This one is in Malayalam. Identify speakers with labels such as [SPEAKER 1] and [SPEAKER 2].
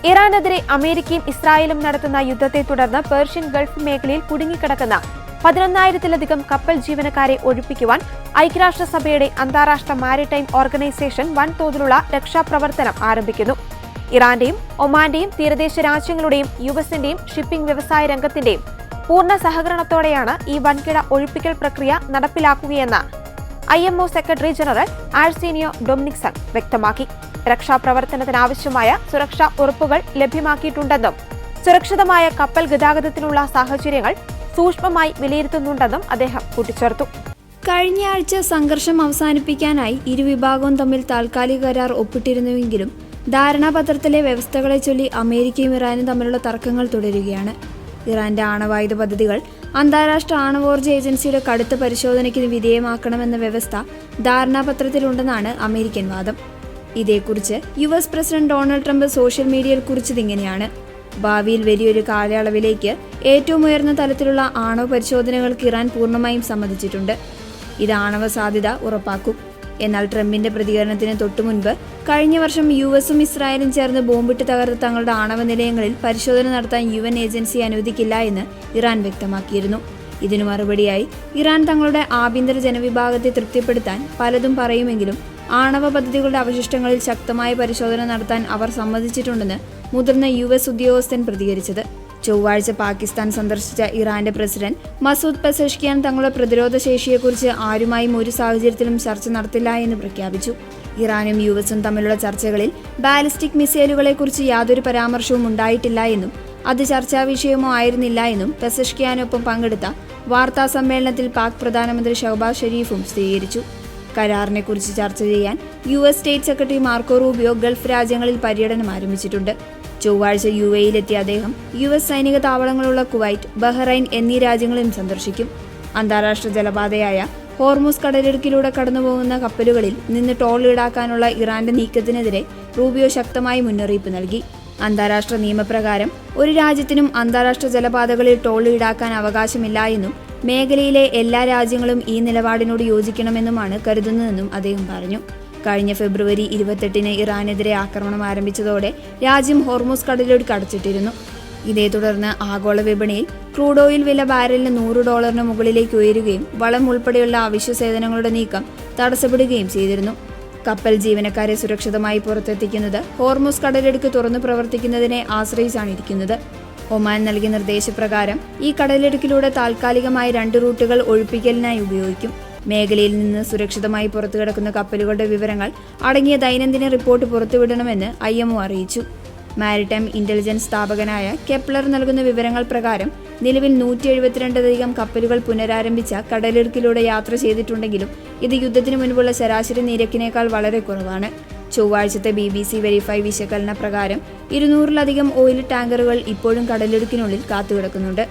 [SPEAKER 1] ഇറാനെതിരെ അമേരിക്കയും ഇസ്രായേലും നടത്തുന്ന യുദ്ധത്തെ തുടർന്ന് പേർഷ്യൻ ഗൾഫ് മേഖലയിൽ കുടുങ്ങിക്കിടക്കുന്ന 11,000-ലധികം കപ്പൽ ജീവനക്കാരെ ഒഴിപ്പിക്കുവാൻ ഐക്യരാഷ്ട്രസഭയുടെ അന്താരാഷ്ട്ര മാരിടൈം ഓർഗനൈസേഷൻ വൻതോതിലുള്ള രക്ഷാപ്രവർത്തനം ആരംഭിക്കുന്നു. ഇറാന്റെയും ഒമാന്റെയും തീരദേശ രാജ്യങ്ങളുടെയും യുഎസിന്റെയും ഷിപ്പിംഗ് വ്യവസായ രംഗത്തിന്റെയും പൂർണ്ണ സഹകരണത്തോടെയാണ് ഈ വൻകിട ഒഴിപ്പിക്കൽ പ്രക്രിയ നടപ്പിലാക്കുകയെന്ന് IMO സെക്രട്ടറി ജനറൽ ആഴ്സേനിയോ ഡൊമിനിക്സൺ വ്യക്തമാക്കി. രക്ഷാപ്രവർത്തനത്തിനാവശ്യമായ സുരക്ഷാ ഉറപ്പുകൾ ലഭ്യമാക്കിയിട്ടുണ്ടെന്നും സുരക്ഷിതമായ കപ്പൽ ഗതാഗതത്തിനുള്ള സാഹചര്യങ്ങൾ സൂക്ഷ്മമായി വിലയിരുത്തുന്നുണ്ടെന്നും അദ്ദേഹം കൂട്ടിച്ചേർത്തു.
[SPEAKER 2] കഴിഞ്ഞയാഴ്ച സംഘർഷം അവസാനിപ്പിക്കാനായി ഇരുവിഭാഗവും തമ്മിൽ താൽക്കാലിക കരാർ ഒപ്പിട്ടിരുന്നുവെങ്കിലും ധാരണാപത്രത്തിലെ വ്യവസ്ഥകളെ ചൊല്ലി അമേരിക്കയും ഇറാനും തമ്മിലുള്ള തർക്കങ്ങൾ തുടരുകയാണ്. ഇറാന്റെ ആണവായുധ പദ്ധതികൾ അന്താരാഷ്ട്ര ആണവോർജ്ജ ഏജൻസിയുടെ കടുത്ത പരിശോധനയ്ക്ക് വിധേയമാക്കണമെന്ന വ്യവസ്ഥ ധാരണാപത്രത്തിലുണ്ടെന്നാണ് അമേരിക്കൻ വാദം. ഇതേക്കുറിച്ച് US president Donald Trump social മീഡിയയിൽ കുറിച്ചതിങ്ങനെയാണ്: ഭാവിയിൽ വലിയൊരു കാലയളവിലേക്ക് ഏറ്റവും ഉയർന്ന തലത്തിലുള്ള ആണവ പരിശോധനകൾക്ക് ഇറാൻ പൂർണ്ണമായും സമ്മതിച്ചിട്ടുണ്ട്. ഇത് ആണവ സാധ്യത ഉറപ്പാക്കും. എന്നാൽ ട്രംപിന്റെ പ്രതികരണത്തിന് തൊട്ടുമുൻപ് കഴിഞ്ഞ വർഷം USഉം ഇസ്രായേലും ചേർന്ന് ബോംബിട്ട് തകർത്ത തങ്ങളുടെ ആണവ നിലയങ്ങളിൽ പരിശോധന നടത്താൻ UN ഏജൻസി അനുവദിക്കില്ല എന്ന് ഇറാൻ വ്യക്തമാക്കിയിരുന്നു. ഇതിനു മറുപടിയായി ഇറാൻ തങ്ങളുടെ ആഭ്യന്തര ജനവിഭാഗത്തെ തൃപ്തിപ്പെടുത്താൻ പലതും പറയുമെങ്കിലും ആണവ പദ്ധതികളുടെ അവശിഷ്ടങ്ങളിൽ ശക്തമായ പരിശോധന നടത്താൻ അവർ സമ്മതിച്ചിട്ടുണ്ടെന്ന് മുതിർന്ന US ഉദ്യോഗസ്ഥൻ പ്രതികരിച്ചത്. ചൊവ്വാഴ്ച പാകിസ്ഥാൻ സന്ദർശിച്ച ഇറാന്റെ പ്രസിഡന്റ് മസൂദ് പെസഷ്കിയാൻ തങ്ങളുടെ പ്രതിരോധ ശേഷിയെക്കുറിച്ച് ആരുമായും ഒരു സാഹചര്യത്തിലും ചർച്ച നടത്തില്ല എന്ന് പ്രഖ്യാപിച്ചു. ഇറാനും USഉം തമ്മിലുള്ള ചർച്ചകളിൽ ബാലിസ്റ്റിക് മിസൈലുകളെക്കുറിച്ച് യാതൊരു പരാമർശവും ഉണ്ടായിട്ടില്ല എന്നും അത് ചർച്ചാ വിഷയമോ ആയിരുന്നില്ല എന്നും പെസഷ്കിയാനൊപ്പം പങ്കെടുത്ത വാർത്താ സമ്മേളനത്തിൽ പാക് പ്രധാനമന്ത്രി ഷഹബാസ് ഷെരീഫും സ്ഥിരീകരിച്ചു. കരാറിനെക്കുറിച്ച് ചർച്ച ചെയ്യാൻ US state secretary Marco Rubio Gulf രാജ്യങ്ങളിൽ പര്യടനം ആരംഭിച്ചിട്ടുണ്ട്. ചൊവ്വാഴ്ച UAEയിലെത്തിയ അദ്ദേഹം US സൈനിക താവളങ്ങളുള്ള കുവൈറ്റ്, ബഹ്റൈൻ എന്നീ രാജ്യങ്ങളും സന്ദർശിക്കും. അന്താരാഷ്ട്ര ജലപാതയായ ഹോർമുസ് കടലിടുക്കിലൂടെ കടന്നുപോകുന്ന കപ്പലുകളിൽ നിന്ന് ടോൾ ഈടാക്കാനുള്ള ഇറാന്റെ നീക്കത്തിനെതിരെ റൂബിയോ ശക്തമായി മുന്നറിയിപ്പ് നൽകി. അന്താരാഷ്ട്ര നിയമപ്രകാരം ഒരു രാജ്യത്തിനും അന്താരാഷ്ട്ര ജലപാതകളിൽ ടോൾ ഈടാക്കാൻ അവകാശമില്ല എന്നും മേഖലയിലെ എല്ലാ രാജ്യങ്ങളും ഈ നിലപാടിനോട് യോജിക്കണമെന്നുമാണ് കരുതുന്നതെന്നും അദ്ദേഹം പറഞ്ഞു. കഴിഞ്ഞ ഫെബ്രുവരി 28-ന് ഇറാനെതിരെ ആക്രമണം ആരംഭിച്ചതോടെ രാജ്യം ഹോർമുസ് കടലിടുക്ക് അടച്ചിട്ടിരുന്നു. ഇതേ തുടർന്ന് ആഗോള വിപണിയിൽ ക്രൂഡ് ഓയിൽ വില ബാരലിന് $100 മുകളിലേക്ക് ഉയരുകയും വളം ഉൾപ്പെടെയുള്ള അവശ്യ സേവനങ്ങളുടെ നീക്കം തടസ്സപ്പെടുകയും ചെയ്തിരുന്നു. കപ്പൽ ജീവനക്കാരെ സുരക്ഷിതമായി പുറത്തെത്തിക്കുന്നത് ഹോർമുസ് കടലിടുക്ക് തുറന്നു പ്രവർത്തിക്കുന്നതിനെ ആശ്രയിച്ചാണിരിക്കുന്നത്. ഒമാൻ നൽകിയ നിർദ്ദേശപ്രകാരം ഈ കടലിടുക്കിലൂടെ താൽക്കാലികമായി 2 റൂട്ടുകൾ ഒഴിപ്പിക്കലിനായി ഉപയോഗിക്കും. മേഖലയിൽ നിന്ന് സുരക്ഷിതമായി പുറത്തുകിടക്കുന്ന കപ്പലുകളുടെ വിവരങ്ങൾ അടങ്ങിയ ദൈനംദിന റിപ്പോർട്ട് പുറത്തുവിടണമെന്ന് IMO അറിയിച്ചു. മാരിടൈം ഇന്റലിജൻസ് സ്ഥാപകനായ കെപ്ലർ നൽകുന്ന വിവരങ്ങൾ പ്രകാരം നിലവിൽ 172 കപ്പലുകൾ പുനരാരംഭിച്ച കടലിടുക്കിലൂടെ യാത്ര ചെയ്തിട്ടുണ്ടെങ്കിലും ഇത് യുദ്ധത്തിന് മുൻപുള്ള ശരാശരി നിരക്കിനേക്കാൾ വളരെ കുറവാണ്. ചൊവ്വാഴ്ചത്തെ BBC വെരിഫൈ വിശകലന പ്രകാരം 200-ലധികം ഓയിൽ ടാങ്കറുകൾ ഇപ്പോഴും കടലിടുക്കിനുള്ളിൽ കാത്തുകിടക്കുന്നുണ്ട്.